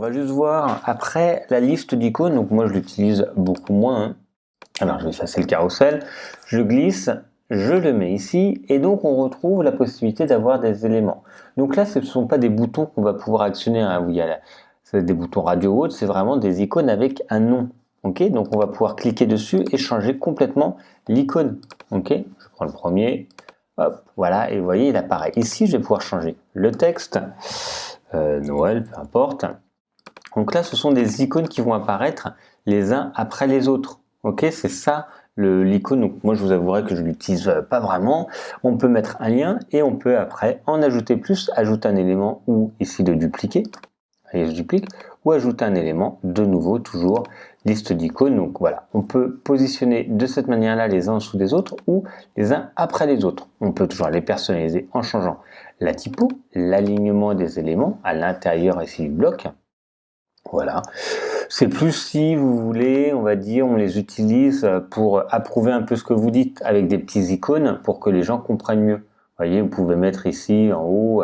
va juste voir après la liste d'icônes. Donc moi je l'utilise beaucoup moins, hein. Alors je vais effacer le carrousel, je glisse, je le mets ici et donc on retrouve la possibilité d'avoir des éléments. Donc là ce ne sont pas des boutons qu'on va pouvoir actionner, hein, où il y a des boutons radio ou autres, c'est vraiment des icônes avec un nom. Ok, donc on va pouvoir cliquer dessus et changer complètement l'icône. Ok, je prends le premier, hop, voilà, et vous voyez il apparaît. Ici je vais pouvoir changer le texte, Noël, peu importe. Donc là ce sont des icônes qui vont apparaître les uns après les autres. Ok, c'est ça l'icône. Donc moi je vous avouerai que je l'utilise pas vraiment. On peut mettre un lien et on peut après en ajouter plus, ajouter un élément ou ici de dupliquer. Et je duplique ou ajouter un élément, de nouveau toujours liste d'icônes. Donc voilà, on peut positionner de cette manière-là les uns en dessous des autres ou les uns après les autres. On peut toujours les personnaliser en changeant la typo, l'alignement des éléments à l'intérieur ici du bloc. Voilà. C'est plus si vous voulez, on va dire, on les utilise pour approuver un peu ce que vous dites avec des petites icônes pour que les gens comprennent mieux. Vous voyez, vous pouvez mettre ici en haut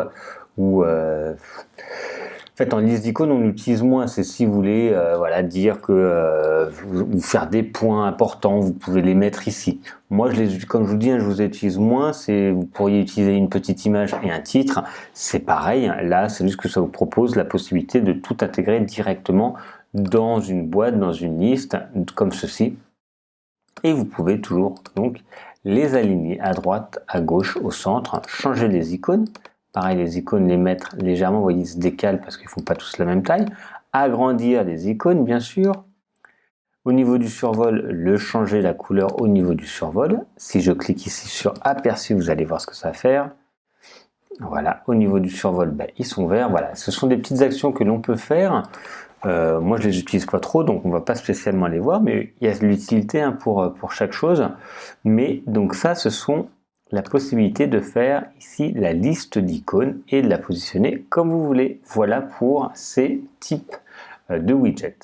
ou en fait, en liste d'icônes, on l'utilise moins. C'est si vous voulez voilà, dire que vous faire des points importants, vous pouvez les mettre ici. Moi, comme je vous dis, je vous utilise moins. Vous pourriez utiliser une petite image et un titre. C'est pareil. Là, c'est juste que ça vous propose la possibilité de tout intégrer directement dans une boîte, dans une liste, comme ceci. Et vous pouvez toujours donc les aligner à droite, à gauche, au centre, changer les icônes. Pareil, les icônes, les mettre légèrement, vous voyez, ils se décalent parce qu'ils ne font pas tous la même taille. Agrandir les icônes, bien sûr. Au niveau du survol, le changer la couleur au niveau du survol. Si je clique ici sur aperçu, vous allez voir ce que ça va faire. Voilà, au niveau du survol, ils sont verts. Voilà, ce sont des petites actions que l'on peut faire. Moi, je les utilise pas trop, donc on va pas spécialement les voir, mais il y a l'utilité pour chaque chose. Mais donc ça, ce sont la possibilité de faire ici la liste d'icônes et de la positionner comme vous voulez. Voilà pour ces types de widgets.